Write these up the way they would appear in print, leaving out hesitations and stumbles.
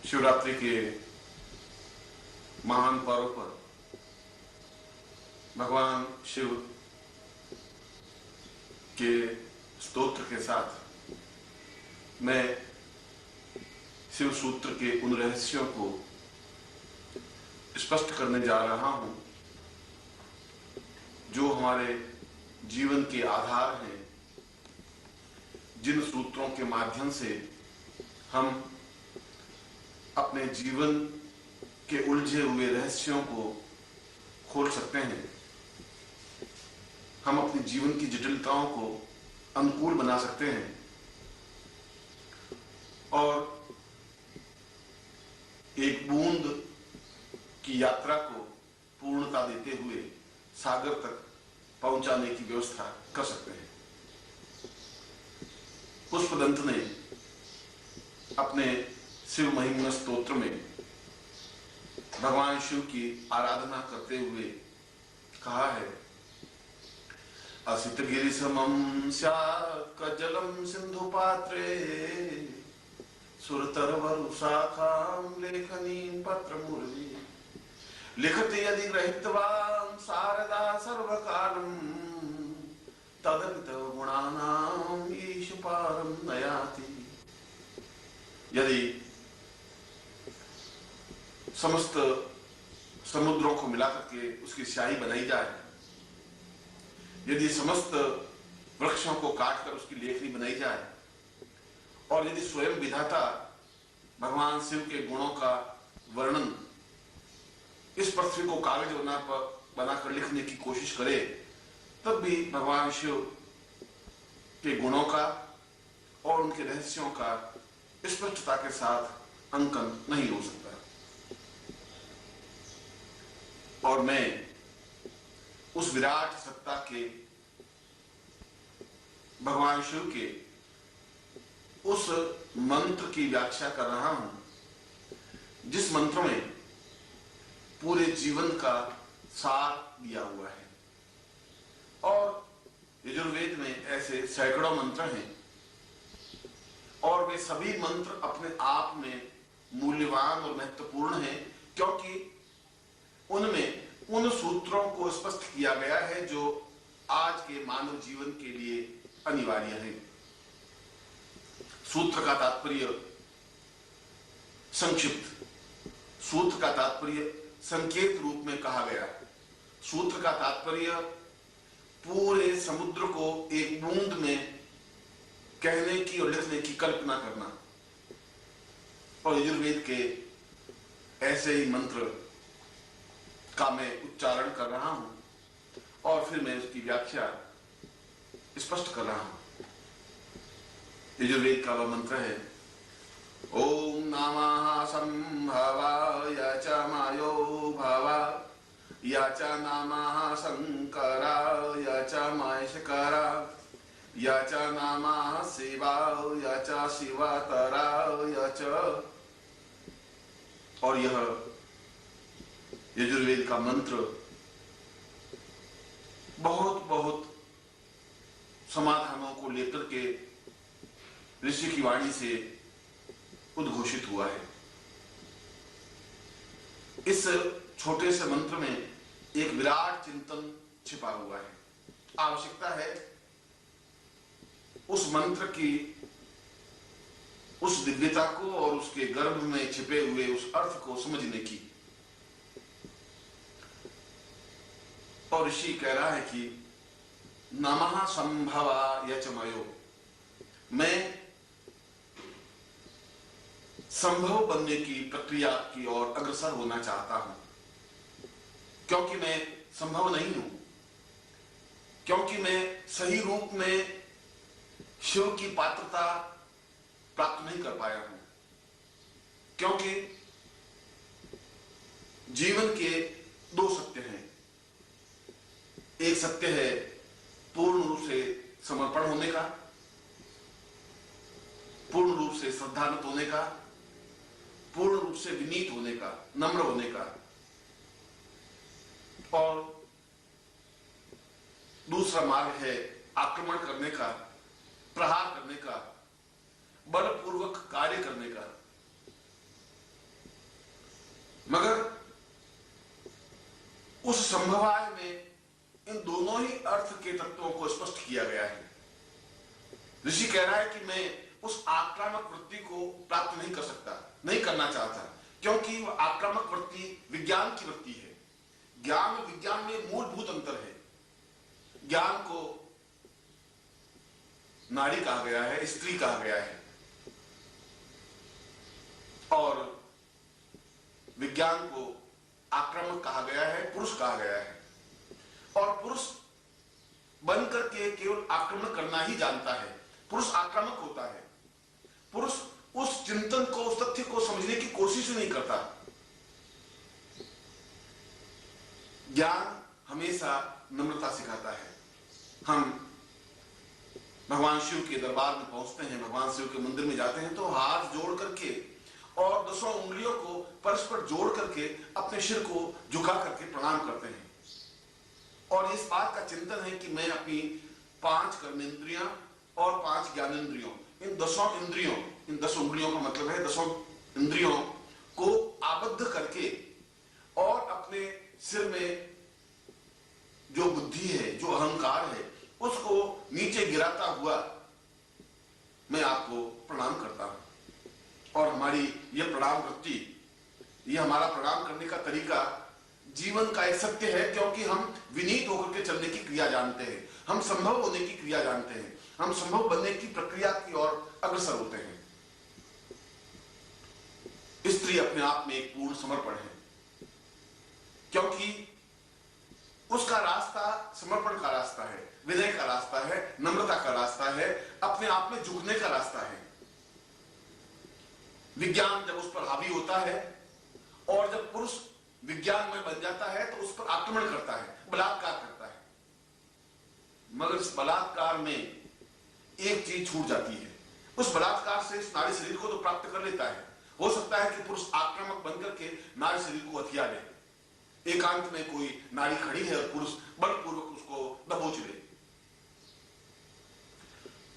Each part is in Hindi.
शिवरात्रि के महान पर्व पर भगवान शिव के स्तोत्र के साथ मैं शिव सूत्र के उन रहस्यों को स्पष्ट करने जा रहा हूं जो हमारे जीवन के आधार हैं, जिन सूत्रों के माध्यम से हम अपने जीवन के उलझे हुए रहस्यों को खोल सकते हैं, हम अपने जीवन की जटिलताओं को अनुकूल बना सकते हैं और एक बूंद की यात्रा को पूर्णता देते हुए सागर तक पहुंचाने की व्यवस्था कर सकते हैं। पुष्पदंत ने अपने शिव महिम्न स्तोत्र में भगवान शिव की आराधना करते हुए कहा है, असित गिरि समम स्यात् कजलम सिंधु पात्रे सुरतर वरु शाखां लेखनीं पत्र मुरली लिखते यदि ग्रहीतवान् शारदा सर्वकालम् तदमित गुणानां ईश पारं नयाति। यदि समस्त समुद्रों को मिलाकर के उसकी स्याही बनाई जाए, यदि समस्त वृक्षों को काटकर उसकी लेखनी बनाई जाए और यदि स्वयं विधाता भगवान शिव के गुणों का वर्णन इस पृथ्वी को कागज बनाकर लिखने की कोशिश करे, तब भी भगवान शिव के गुणों का और उनके रहस्यों का स्पष्टता के साथ अंकन नहीं हो सकता। और मैं उस विराट सत्ता के भगवान शिव के उस मंत्र की व्याख्या कर रहा हूं जिस मंत्र में पूरे जीवन का सार दिया हुआ है। और यजुर्वेद में ऐसे सैकड़ों मंत्र हैं और वे सभी मंत्र अपने आप में मूल्यवान और महत्वपूर्ण हैं, क्योंकि उनमें उन सूत्रों को स्पष्ट किया गया है जो आज के मानव जीवन के लिए अनिवार्य है। सूत्र का तात्पर्य संक्षिप्त, सूत्र का तात्पर्य संकेत रूप में कहा गया, सूत्र का तात्पर्य पूरे समुद्र को एक बूंद में कहने की और लिखने की कल्पना करना। और यजुर्वेद के ऐसे ही मंत्र का मैं उच्चारण कर रहा हूं और फिर मैं उसकी व्याख्या स्पष्ट कर रहा हूं। यजुर्वेद का वह मंत्र है, ओम नमः संभवाय च मायो भवा या च नमः शंकराय च महेशकरा या च नमः शिवाय च शिवतराय च। और यह यजुर्वेद का मंत्र बहुत बहुत समाधानों को लेकर के ऋषि की वाणी से उद्घोषित हुआ है। इस छोटे से मंत्र में एक विराट चिंतन छिपा हुआ है। आवश्यकता है उस मंत्र की, उस दिव्यता को और उसके गर्भ में छिपे हुए उस अर्थ को समझने की। और ऋषि कह रहा है कि नमः संभवाय च मयो, मैं संभव बनने की प्रक्रिया की ओर अग्रसर होना चाहता हूं, क्योंकि मैं संभव नहीं हूं, क्योंकि मैं सही रूप में शिव की पात्रता प्राप्त नहीं कर पाया हूं, क्योंकि जीवन के दो सत्य हैं। एक सत्य है पूर्ण रूप से समर्पण होने का, पूर्ण रूप से श्रद्धानत होने का, पूर्ण रूप से विनीत होने का, नम्र होने का। और दूसरा मार्ग है आक्रमण करने का, प्रहार करने का, बलपूर्वक कार्य करने का। मगर उस संभवाय में इन दोनों ही अर्थ के तत्वों को स्पष्ट किया गया है। ऋषि कह रहा है कि मैं उस आक्रामक वृत्ति को प्राप्त नहीं कर सकता, नहीं करना चाहता, क्योंकि वह आक्रामक वृत्ति विज्ञान की वृत्ति है। ज्ञान और विज्ञान में मूलभूत अंतर है। ज्ञान को नारी कहा गया है, स्त्री कहा गया है, और विज्ञान को आक्रामक कहा गया है, पुरुष कहा गया है। और पुरुष बनकर के केवल आक्रमण करना ही जानता है। पुरुष आक्रामक होता है। पुरुष उस चिंतन को, उस तथ्य को समझने की कोशिश नहीं करता। ज्ञान हमेशा नम्रता सिखाता है। हम भगवान शिव के दरबार में पहुंचते हैं, भगवान शिव के मंदिर में जाते हैं तो हाथ जोड़ करके और 10 उंगलियों को परस्पर जोड़ करके अपने सिर को झुका करके प्रणाम करते हैं। और इस बात का चिंतन है कि मैं अपनी 5 कर्मेंद्रियां और 5 ज्ञानेंद्रियों, इन 10 इंद्रियों, इन 10 उंगलियों का मतलब है 10 इंद्रियों को आबद्ध करके और अपने सिर में जो बुद्धि है, जो अहंकार है, उसको नीचे गिराता हुआ मैं आपको प्रणाम करता हूं। और हमारी यह प्रणाम वृत्ति, यह हमारा प्रणाम करने का तरीका जीवन का एक सत्य है, क्योंकि हम विनीत होकर के चलने की क्रिया जानते हैं, हम संभव होने की क्रिया जानते हैं, हम संभव बनने की प्रक्रिया की ओर अग्रसर होते हैं। स्त्री अपने आप में एक पूर्ण समर्पण है, क्योंकि उसका रास्ता समर्पण का रास्ता है, विनय का रास्ता है, नम्रता का रास्ता है, अपने आप में झुकने का रास्ता है। विज्ञान जब उस पर हावी होता है और जब पुरुष विज्ञान में बन जाता है तो उस पर आक्रमण करता है, बलात्कार करता है। मगर इस बलात्कार में एक चीज छूट जाती है। उस बलात्कार से इस नारी शरीर को तो प्राप्त कर लेता है। हो सकता है कि पुरुष आक्रामक बनकर के नारी शरीर को हथिया ले। एकांत में कोई नारी खड़ी है और पुरुष बलपूर्वक उसको दबोच ले।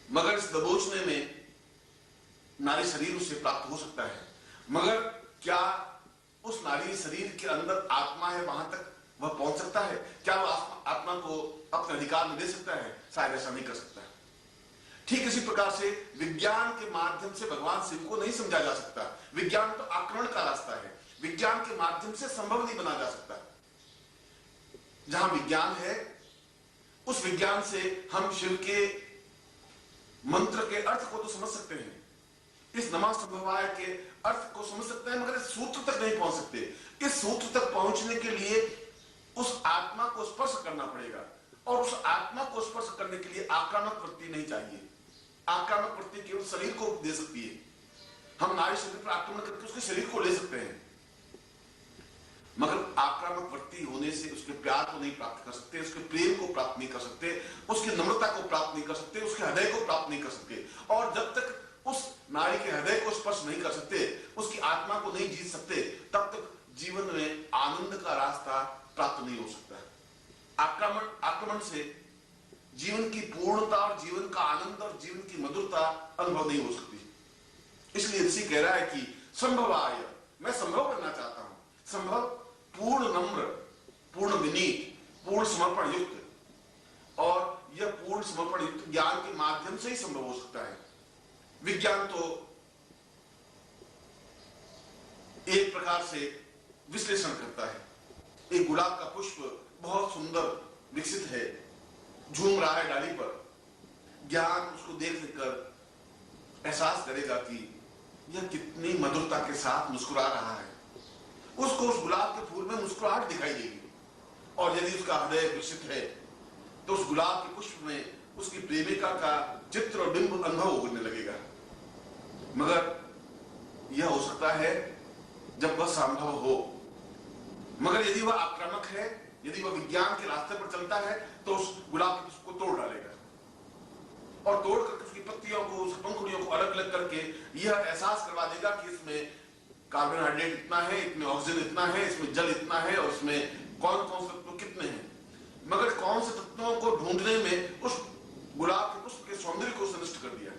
मगर इस दबोचने में नारी शरीर उसे प्राप्त हो सकता है, मगर क्या उस नारी शरीर के अंदर आत्मा है, वहां तक वह पहुंच सकता है? क्या वह आत्मा को अपने अधिकार में दे सकता है? शायद ऐसा नहीं कर सकता। ठीक इसी प्रकार से विज्ञान के माध्यम से भगवान शिव को नहीं समझा जा सकता। विज्ञान तो आक्रमण का रास्ता है, विज्ञान के माध्यम से संभव नहीं बना जा सकता। जहां विज्ञान है, उस विज्ञान से हम शिव के मंत्र के अर्थ को तो समझ सकते हैं, इस नमः संभवाय के अर्थ को समझ सकते हैं, मगर इस सूत्र तक नहीं पहुंच सकते। इस सूत्र तक पहुंचने के लिए उस आत्मा को स्पर्श करना पड़ेगा, और उस आत्मा को स्पर्श करने के लिए आक्रामक वृत्ति नहीं चाहिए। आक्रामक वृत्ति केवल शरीर को दे सकती है। हम नारी शरीर पर आक्रमण करके उसके शरीर को ले सकते हैं, मगर आक्रामक वृत्ति होने से उसके प्यार को नहीं प्राप्त कर सकते, उसके प्रेम को प्राप्त नहीं कर सकते, उसकी नम्रता को प्राप्त नहीं कर सकते, उसके हृदय को प्राप्त नहीं कर सकते। और जब तक उस नारी के हृदय को स्पर्श नहीं कर सकते, उसकी आत्मा को नहीं जीत सकते, तब तक जीवन में आनंद का रास्ता प्राप्त नहीं हो सकता। आक्रमण से जीवन की पूर्णता और जीवन का आनंद और जीवन की मधुरता अनुभव नहीं हो सकती। इसलिए ऋषि कह रहा है कि संभवाय, मैं संभव बनना चाहता हूं। संभव पूर्ण नम्र, पूर्ण विनीत, पूर्ण समर्पण युक्त, और यह पूर्ण समर्पण युक्त ज्ञान के माध्यम से ही संभव हो सकता है। विज्ञान तो एक प्रकार से विश्लेषण करता है। एक गुलाब का पुष्प बहुत सुंदर विकसित है, झूम रहा है डाली पर। ज्ञान उसको देख कर एहसास करेगा कि यह कितनी मधुरता के साथ मुस्कुरा रहा है। उसको उस गुलाब के फूल में मुस्कुराहट दिखाई देगी, और यदि उसका हृदय विकसित है तो उस गुलाब के पुष्प में उसकी प्रेमिका का चित्र और बिंब अनुभव होने लगेगा। मगर यह हो सकता है जब वह संभव हो। मगर यदि वह आक्रामक है, यदि वह विज्ञान के रास्ते पर चलता है, तो उस गुलाब के पुष्प को तोड़ डालेगा, और तोड़ करके उसकी पत्तियों को, उसकी पंखुड़ियों को अलग अलग करके यह एहसास करवा देगा कि इसमें कार्बोहाइड्रेट इतना है, इसमें ऑक्सीजन इतना है, इसमें जल इतना है, और इसमें कौन कौन से तत्व कितने हैं। मगर कौन से तत्वों को ढूंढने में उस गुलाब के पुष्प के सौंदर्य को नष्ट कर दिया,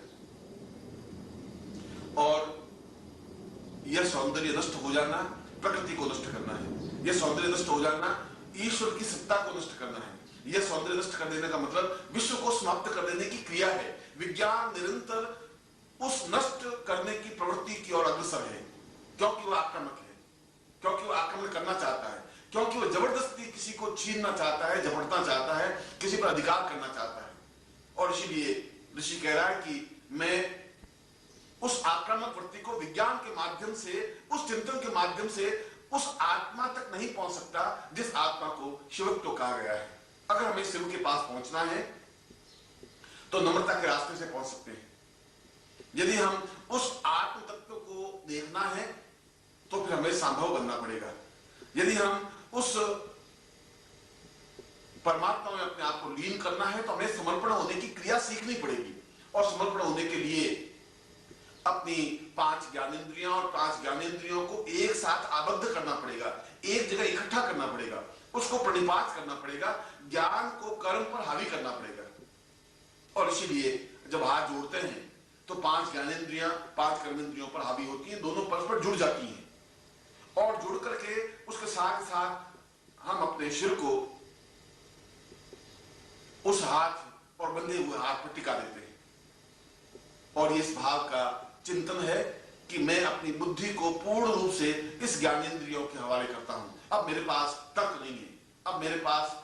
और यह सौंदर्य नष्ट हो जाना प्रकृति को नष्ट करना है। यह सौंदर्य नष्ट हो जाना ईश्वर की सत्ता को नष्ट करना है। यह सौंदर्य नष्ट कर देने का मतलब विश्व को समाप्त कर देने की क्रिया है। विज्ञान निरंतर उस नष्ट करने की प्रवृत्ति की ओर अग्रसर है, क्योंकि वह आक्रामक है, क्योंकि वह आक्रमण करना चाहता है, क्योंकि वह जबरदस्ती किसी को छीनना चाहता है, झपटना चाहता है, किसी पर अधिकार करना चाहता है। और इसीलिए ऋषि कह रहा है कि मैं उस आक्रामक वृत्ति को विज्ञान के माध्यम से, उस चिंतन के माध्यम से उस आत्मा तक नहीं पहुंच सकता जिस आत्मा को शिवत्व कहा गया है। अगर हमें शिव के पास पहुंचना है तो नम्रता के रास्ते से पहुंच सकते हैं। यदि हम उस आत्म तत्व को देखना है तो फिर हमें संभव बनना पड़ेगा। यदि हम उस परमात्मा में अपने आप को लीन करना है तो हमें समर्पण होने की क्रिया सीखनी पड़ेगी, और समर्पण होने के लिए अपनी 5 ज्ञानेंद्रियां और 5 ज्ञानेंद्रियों को एक साथ आबद्ध करना पड़ेगा, एक जगह इकट्ठा करना पड़ेगा, उसको प्रणिपात करना पड़ेगा, ज्ञान को कर्म पर हावी करना पड़ेगा। और इसीलिए जब हाथ जोड़ते हैं तो 5 ज्ञानेंद्रियां 5 कर्मेंद्रियों पर हावी होती हैं, दोनों परस्पर जुड़ जाती हैं, और जुड़ करके उसके साथ साथ हम अपने सिर को उस हाथ और बंधे हुए हाथ पर टिका देते हैं। और इस भाव का चिंतन है कि मैं अपनी बुद्धि को पूर्ण रूप से इस ज्ञानेंद्रियों के हवाले करता हूं। अब मेरे पास तर्क नहीं है, अब मेरे पास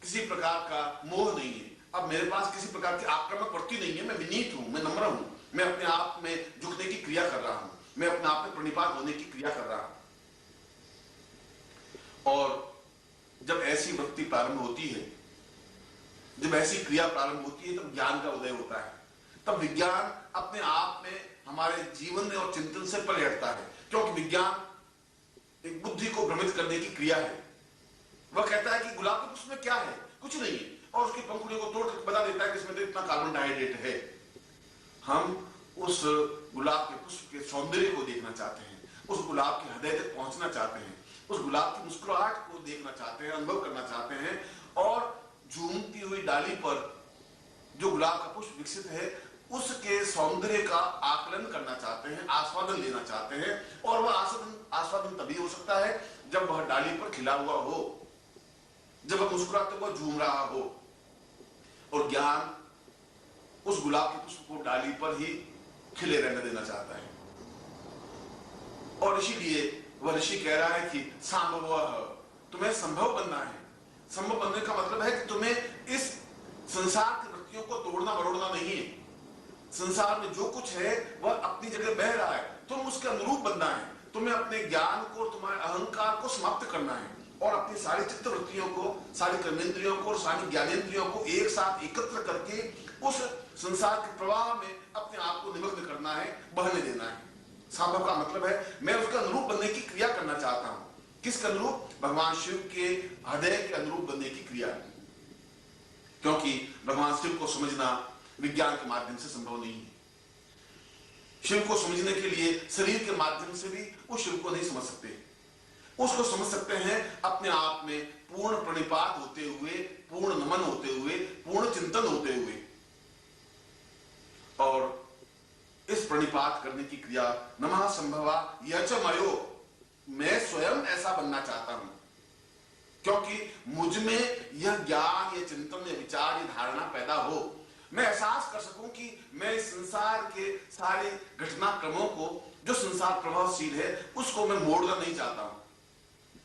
किसी प्रकार का मोह नहीं है, अब मेरे पास किसी प्रकार की आक्रामक वृत्ति नहीं है। मैं विनीत हूं, मैं नम्र हूं, मैं अपने आप में झुकने की क्रिया कर रहा हूं, मैं अपने आप में प्रणिपात होने की क्रिया कर रहा हूं। और जब ऐसी वृत्ति प्रारंभ होती है, जब ऐसी क्रिया प्रारंभ होती है, तब ज्ञान का उदय होता है। तब विज्ञान अपने आप में हमारे जीवन और चिंतन से परे हटता है, क्योंकि विज्ञान एक बुद्धि को भ्रमित करने की क्रिया है। वह कहता है कि गुलाब के पुष्प में क्या है, कुछ नहीं है, और उसकी पंखुड़ियों को तोड़ कर बता देता है कि इसमें तो इतना कार्बन डाइऑक्साइड है। हम उस गुलाब के पुष्प के सौंदर्य को देखना चाहते हैं, उस गुलाब के हृदय तक पहुंचना चाहते हैं, उस गुलाब की मुस्कुराहट को देखना चाहते हैं, अनुभव करना चाहते हैं, और झूमती हुई डाली पर जो गुलाब का पुष्प विकसित है उसके सौंदर्य का आकलन करना चाहते हैं, आस्वादन लेना चाहते हैं। और वह आस्वादन तभी हो सकता है जब वह डाली पर खिला हुआ हो, जब वह मुस्कुराते हुए झूम रहा हो। और ज्ञान उस गुलाब के पुष्प को डाली पर ही खिले रहने देना चाहता है। और इसीलिए वह ऋषि कह रहा है कि संभव, तुम्हें संभव बनना है। संभव बनने का मतलब है कि तुम्हें इस संसार की वृत्तियों को तोड़ना मरोड़ना नहीं है। संसार में जो कुछ है वह अपनी जगह बह रहा है, तुम उसके अनुरूप बनना है। तुम्हें अपने ज्ञान को, तुम्हारे अहंकार को समाप्त करना है, और अपनी सारी चित्त वृत्तियों को, सारी कर्मेंद्रियों को और सारी ज्ञानेंद्रियों को एक साथ एकत्र करके उस संसार के प्रवाह में अपने आप को निमग्न करना है, बहने देना है। संभव का मतलब है मैं उसके अनुरूप बनने की क्रिया करना चाहता हूं। किसके अनुरूप? भगवान शिव के हृदय के अनुरूप बनने की क्रिया। क्योंकि भगवान शिव को समझना विज्ञान के माध्यम से संभव नहीं है। शिव को समझने के लिए शरीर के माध्यम से भी उस शिव को नहीं समझ सकते। उसको समझ सकते हैं अपने आप में पूर्ण प्रणिपात होते हुए, पूर्ण नमन होते हुए, पूर्ण चिंतन होते हुए। और इस प्रणिपात करने की क्रिया नमः संभवा यच मयो, मैं स्वयं ऐसा बनना चाहता हूं, क्योंकि मुझ में यह ज्ञान, यह चिंतन, यह विचार, यह धारणा पैदा हो, मैं एहसास कर सकूं कि मैं इस संसार के सारे घटनाक्रमों को, जो संसार प्रभावशील है, उसको मैं मोड़ना नहीं चाहता हूं,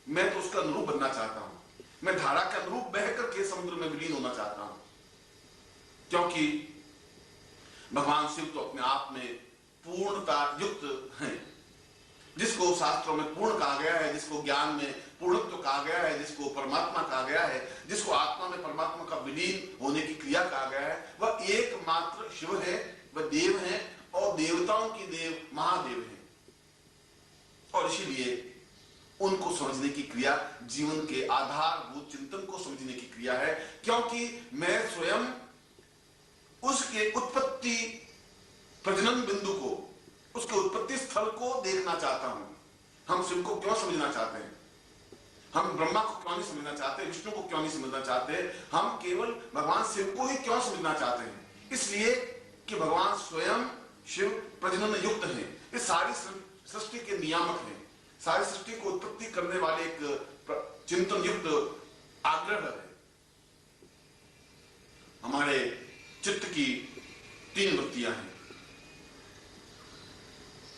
मैं तो उसका अनुरूप बनना चाहता हूं, मैं धारा के अनुरूप बह करके समुद्र में विलीन होना चाहता हूं। क्योंकि भगवान शिव तो अपने आप में पूर्णता युक्त हैं, जिसको शास्त्रों में पूर्ण कहा गया है, जिसको ज्ञान में पूर्णत्व कहा गया है, जिसको परमात्मा कहा गया है, जिसको आत्मा में परमात्मा का विलीन होने की क्रिया कहा गया है, वह एकमात्र शिव है, वह देव है और देवताओं की देव महादेव है। और इसीलिए उनको समझने की क्रिया जीवन के आधारभूत चिंतन को समझने की क्रिया है, क्योंकि मैं स्वयं उसके उत्पत्ति प्रजनन बिंदु को, उसके उत्पत्ति स्थल को देखना चाहता हूं। हम शिव को क्यों समझना चाहते हैं? हम ब्रह्मा को क्यों नहीं समझना चाहते? विष्णु को क्यों नहीं समझना चाहते? हम केवल भगवान शिव को ही क्यों समझना चाहते हैं? इसलिए कि भगवान स्वयं शिव प्रजनन युक्त हैं, इस सारी सृष्टि के नियामक हैं, सारी सृष्टि को उत्पत्ति करने वाले एक चिंतन युक्त आग्रह है। हमारे चित्त की 3 वृत्तियां हैं।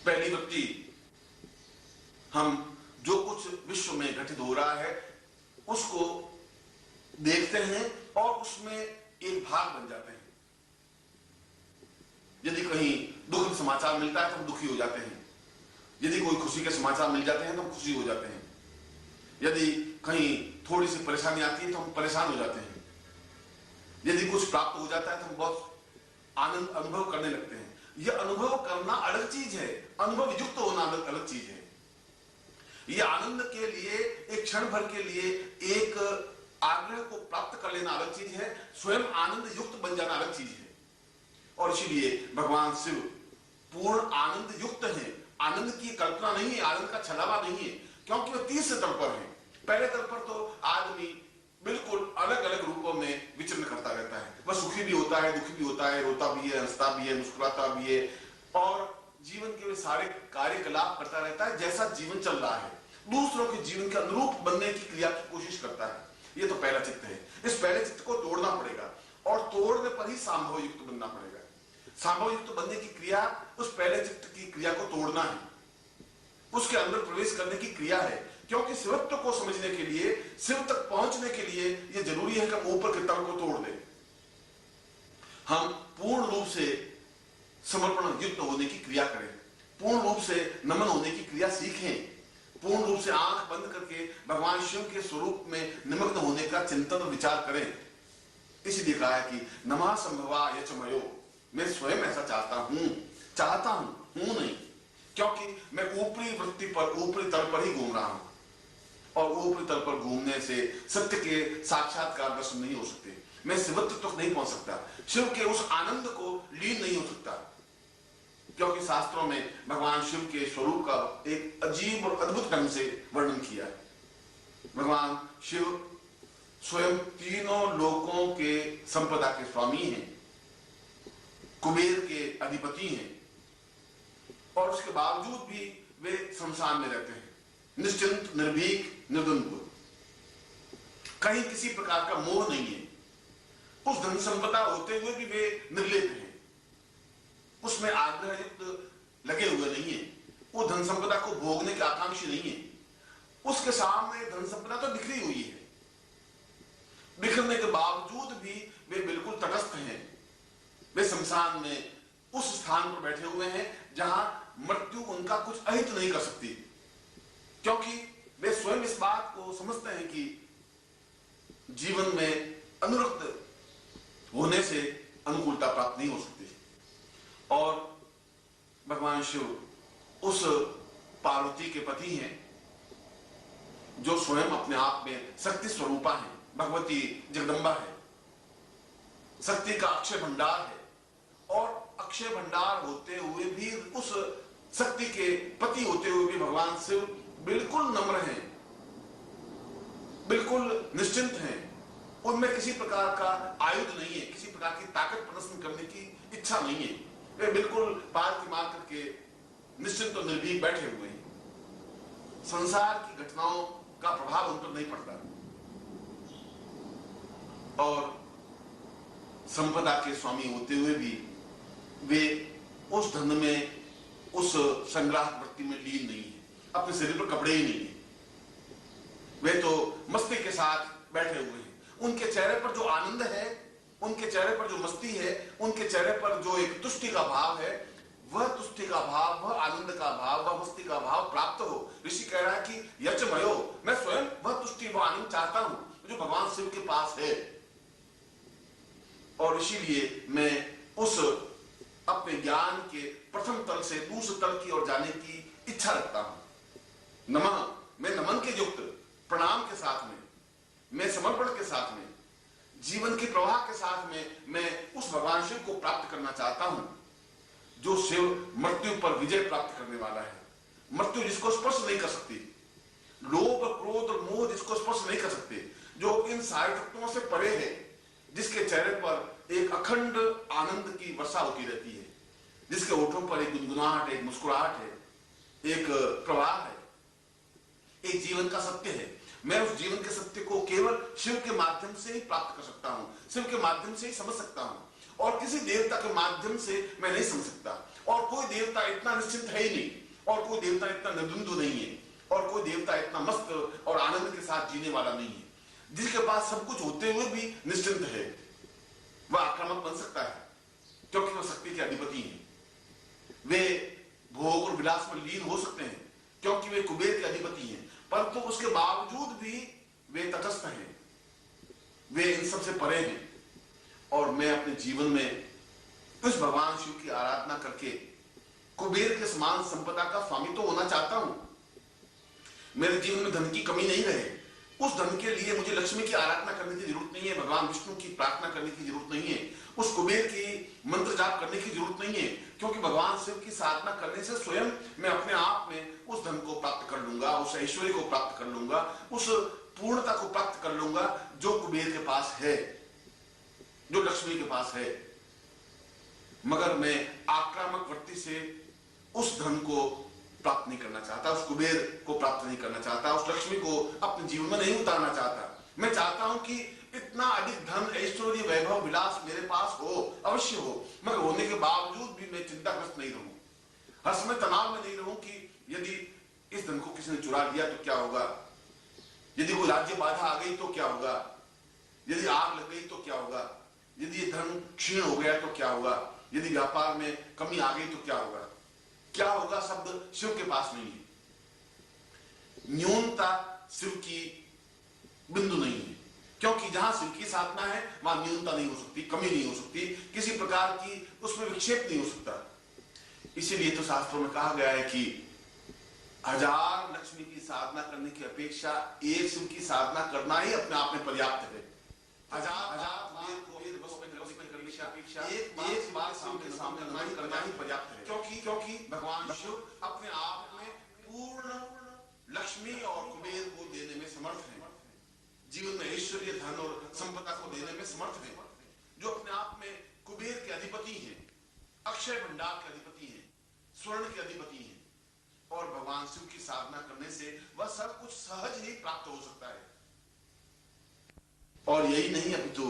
पहली वृत्ति, हम जो कुछ विश्व में घटित हो रहा है उसको देखते हैं और उसमें एक भाग बन जाते हैं। यदि कहीं दुखद समाचार मिलता है तो हम दुखी हो जाते हैं, यदि कोई खुशी के समाचार मिल जाते हैं तो हम खुशी हो जाते हैं, यदि कहीं थोड़ी सी परेशानी आती है तो हम परेशान हो जाते हैं, यदि कुछ प्राप्त हो जाता है तो हम बहुत आनंद अनुभव करने लगते हैं। यह अनुभव करना अलग चीज है, अनुभव युक्त होना अलग चीज है। यह आनंद के लिए, एक क्षण भर के लिए एक आग्रह को प्राप्त कर लेना अलग चीज है, स्वयं आनंद युक्त बन जाना अलग चीज है। और इसीलिए भगवान शिव पूर्ण आनंद युक्त है, आनंद की कल्पना नहीं है, आनंद का छलावा नहीं है, क्योंकि वह तीसरे तल पर है। पहले तल पर तो आदमी बिल्कुल अलग अलग रूपों में विचरण करता रहता है, वह सुखी भी होता है, दुखी भी होता है, रोता भी है, हंसता भी है, मुस्कुराता भी है, और जीवन के वे सारे कार्यकलाप करता रहता है जैसा जीवन चल रहा है, दूसरों के जीवन के अनुरूप बनने की क्रिया की कोशिश करता है। यह तो पहला चित्त है। इस पहले चित्त को तोड़ना पड़ेगा और तोड़ने पर ही सांभव युक्त बनना पड़ेगा। सांभव युक्त बनने की क्रिया उस पहले चित्त की क्रिया को तोड़ना है, उसके अंदर प्रवेश करने की क्रिया है, क्योंकि शिवत्व को समझने के लिए, शिव तक पहुंचने के लिए यह जरूरी है कि हम ऊपर के तल को तोड़ दें। हम पूर्ण रूप से समर्पण युक्त होने की क्रिया करें, पूर्ण रूप से नमन होने की क्रिया सीखें, पूर्ण रूप से आंख बंद करके भगवान शिव के स्वरूप में निमग्न होने का चिंतन विचार करें। इसीलिए कहा है कि नमः संभवा यच मयो, मैं स्वयं ऐसा चाहता हूं नहीं, क्योंकि मैं ऊपरी वृत्ति पर, ऊपरी तल पर ही घूम रहा हूं, और ऊपरी तल पर घूमने से सत्य के साक्षात्कार दर्शन नहीं हो सकते। मैं शिवत्व तक नहीं पहुंच सकता, शिव के उस आनंद को लीन नहीं हो सकता, क्योंकि शास्त्रों में भगवान शिव के स्वरूप का एक अजीब और अद्भुत ढंग से वर्णन किया है। भगवान शिव स्वयं तीनों लोकों के संपदा के स्वामी हैं, कुबेर के अधिपति हैं, और उसके बावजूद भी वे संसार में रहते हैं, निश्चिंत, निर्भीक, निर्द्वंद्व, कहीं किसी प्रकार का मोह नहीं है। उस धन संपदा होते हुए भी वे निर्लेप हैं, उसमें आग्रह युक्त लगे हुए नहीं है, वो धन संपदा को भोगने के आकांक्षी नहीं है। उसके सामने धन संपदा तो बिखरी हुई है, बिखरने के बावजूद भी वे बिल्कुल तटस्थ हैं। वे संसार में उस स्थान पर बैठे हुए हैं जहां मृत्यु उनका कुछ अहित नहीं कर सकती, क्योंकि वे स्वयं इस बात को समझते हैं कि जीवन में अनुरक्त होने से अनुकूलता प्राप्त नहीं हो सकती। और भगवान शिव उस पार्वती के पति हैं जो स्वयं अपने आप में शक्ति स्वरूपा है, भगवती जगदम्बा है, शक्ति का अक्षय भंडार है, और अक्षय भंडार होते हुए भी, उस शक्ति के पति होते हुए भी भगवान शिव बिल्कुल नम्र हैं, बिल्कुल निश्चिंत हैं, उनमें किसी प्रकार का आयुध नहीं है, किसी प्रकार की ताकत प्रदर्शन करने की इच्छा नहीं है। वे बिल्कुल पालती मार करके निश्चिंत और निर्भीक बैठे हुए हैं। संसार की घटनाओं का प्रभाव उन पर नहीं पड़ता और संपदा के स्वामी होते हुए भी वे उस धन में, उस संग्रह वृत्ति में लीन नहीं है। अपने शरीर पर कपड़े ही नहीं है, वे तो मस्ती के साथ बैठे हुए हैं। उनके चेहरे पर जो आनंद है, उनके चेहरे पर जो मस्ती है, उनके चेहरे पर जो एक तुष्टि का भाव है, वह तुष्टि का भाव, वह आनंद का भाव, वह मस्ती का भाव प्राप्त हो। ऋषि कह रहा है कि यचमयो, मैं स्वयं वह तुष्टि, वह आनंद चाहता हूं जो भगवान शिव के पास है, और इसीलिए मैं उस अपने ज्ञान के प्रथम तल से दूसरे तल की ओर जाने की इच्छा रखता हूं। नमः, मैं नमन के युक्त, प्रणाम के साथ में, मैं समर्पण के साथ में, जीवन के प्रवाह के साथ में मैं उस भगवान शिव को प्राप्त करना चाहता हूं जो शिव मृत्यु पर विजय प्राप्त करने वाला है। मृत्यु जिसको स्पर्श नहीं कर सकती, लोभ, क्रोध और मोह जिसको स्पर्श नहीं कर सकते, जो इन सारे तत्वों से परे है, जिसके चेहरे पर एक अखंड आनंद की वर्षा होती रहती है, जिसके होठों पर एक गुनगुनाहट, एक मुस्कुराहट है, एक प्रवाह है, एक जीवन का सत्य है। मैं उस जीवन के सत्य को केवल शिव के माध्यम से ही प्राप्त कर सकता हूं, शिव के माध्यम से ही समझ सकता हूं, और किसी देवता के माध्यम से मैं नहीं समझ सकता। और कोई देवता इतना निश्चिंत है ही नहीं, और कोई देवता इतना निर्द्वंद्व नहीं है, और कोई देवता इतना मस्त और आनंद के साथ जीने वाला नहीं है। जिसके पास सब कुछ होते हुए भी निश्चिंत है, वह आक्रामक बन सकता है क्योंकि वह शक्ति के अधिपति हैं। वे भोग और विलास में लीन हो सकते हैं क्योंकि वे कुबेर के अधिपति हैं, परंतु उसके बावजूद भी वे तटस्थ हैं, वे इन सबसे परे हैं। और मैं अपने जीवन में उस भगवान शिव की आराधना करके कुबेर के समान संपदा का स्वामी तो होना चाहता हूं। मेरे जीवन में धन की कमी नहीं रहे, उस धन के लिए मुझे लक्ष्मी की आराधना करने की जरूरत नहीं है, भगवान विष्णु की प्रार्थना करने की जरूरत नहीं है, उस कुबेर की मंत्र जाप करने की जरूरत नहीं है, क्योंकि भगवान शिव की साधना करने से स्वयं मैं अपने आप में उस धन को प्राप्त कर लूंगा, उस ऐश्वर्य को प्राप्त कर लूंगा, उस पूर्णता को प्राप्त कर लूंगा जो कुबेर के पास है, जो लक्ष्मी के पास है। मगर मैं आक्रामक वृत्ति से उस धन को प्राप्त नहीं करना चाहता, उस कुबेर को प्राप्त नहीं करना चाहता, उस लक्ष्मी को अपने जीवन में नहीं उतारना चाहता। मैं चाहता हूं कि इतना अधिक धन, ऐश्वर्य, वैभव, विलास मेरे पास हो, अवश्य हो, मगर होने के बावजूद भी मैं चिंताग्रस्त नहीं रहूं, हर समय तनाव में नहीं रहूं कि यदि इस धन को किसी ने चुरा लिया तो क्या होगा, यदि कोई राज्य बाधा आ गई तो क्या होगा, यदि आग लग गई तो क्या होगा, यदि ये धन क्षीण हो गया तो क्या होगा, यदि व्यापार में कमी आ गई तो क्या होगा। क्या होगा शब्द शिव के पास नहीं है। न्यूनता शिव की बिंदु नहीं है, क्योंकि जहां शिव की साधना है वहां न्यूनता नहीं हो सकती, कमी नहीं हो सकती, किसी प्रकार की उसमें विक्षेप नहीं हो सकता। इसीलिए तो शास्त्रों में कहा गया है कि 1000 लक्ष्मी की साधना करने की अपेक्षा एक शिव की साधना करना ही अपने आप में पर्याप्त है। 1000 एक बात सामने करना ही पर्याप्त है, क्योंकि भगवान शिव अपने आप में पूर्ण लक्ष्मी और कुबेर को देने में समर्थ है, जीवन में ऐश्वर्य, धन और संपदा को देने में समर्थ है, जो अपने आप में कुबेर के अधिपति हैं, अक्षय भंडार के अधिपति हैं, स्वर्ण के अधिपति हैं। और भगवान शिव की साधना करने से वह सब कुछ सहज ही प्राप्त हो सकता है। और यही नहीं, अभी तो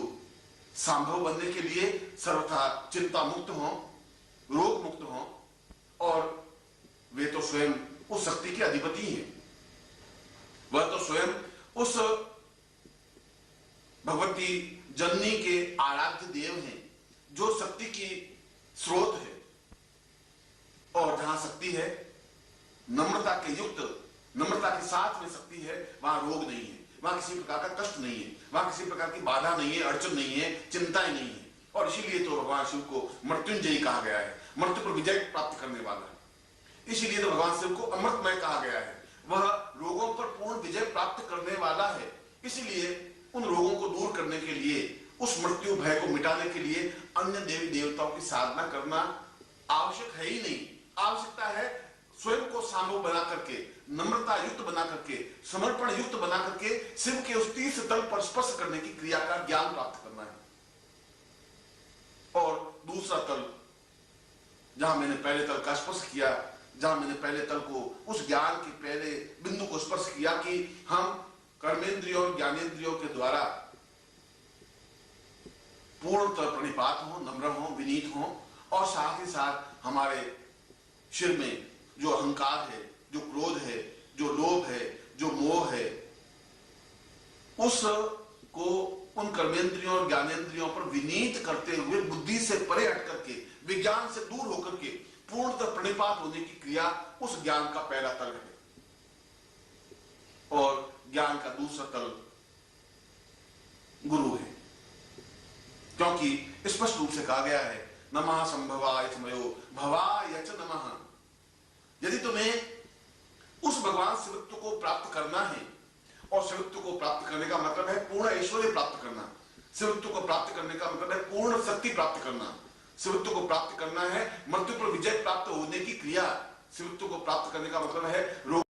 संभव बनने के लिए सर्वथा चिंता मुक्त हो, रोग मुक्त हो, और वे तो स्वयं उस शक्ति के अधिपति हैं, वह तो स्वयं उस भगवती जननी के आराध्य देव हैं, जो शक्ति की स्रोत है। और जहां शक्ति है, नम्रता के युक्त, नम्रता के साथ में शक्ति है, वहां रोग नहीं है, वहां किसी प्रकार का कष्ट नहीं है, वहां किसी प्रकार की बाधा नहीं है, अड़चन नहीं है, चिंताएं नहीं है। और इसीलिए तो भगवान शिव को मृत्युंजयी कहा गया है, मृत्यु पर विजय प्राप्त करने वाला है। इसीलिए तो भगवान शिव को अमृतमय कहा गया है, वह रोगों पर पूर्ण विजय प्राप्त करने वाला है। इसीलिए उन रोगों को दूर करने के लिए, उस मृत्यु भय को मिटाने के लिए अन्य देवी देवताओं की साधना करना आवश्यक है ही नहीं। आवश्यकता है स्वयं को संभव बना करके, नम्रता युक्त बना करके, समर्पण युक्त बना करके शिव के उस तीर्थ तल पर स्पर्श करने की क्रिया का ज्ञान प्राप्त करना है। और दूसरा तल, जहां मैंने पहले तल का स्पर्श किया, जहां मैंने पहले तल को, उस ज्ञान के पहले बिंदु को स्पर्श किया कि हम कर्मेंद्रियों और ज्ञानेंद्रियों के द्वारा पूर्णतः प्रणिपात हो, नम्र हो, विनीत हो, और साथ ही साथ हमारे शिर में जो अहंकार है, जो क्रोध है, जो लोभ है, जो मोह है, उसको उन कर्मेंद्रियों और ज्ञानेंद्रियों पर विनीत करते हुए बुद्धि से परे हट करके, विज्ञान से दूर होकर के पूर्णतः प्रणिपात होने की क्रिया उस ज्ञान का पहला तल है। और ज्ञान का दूसरा तल गुरु है, क्योंकि स्पष्ट रूप से कहा गया है नमः संभवाय समयो भवाय च नमः। यदि तुम्हें उस भगवान शिवत्व को प्राप्त करना है, और शिवत्व को प्राप्त करने का मतलब है पूर्ण ऐश्वर्य प्राप्त करना, शिवत्व को प्राप्त करने का मतलब है पूर्ण शक्ति प्राप्त करना, शिवत्व को प्राप्त करना है मृत्यु पर विजय प्राप्त होने की क्रिया, शिवत्व को प्राप्त करने का मतलब है रोग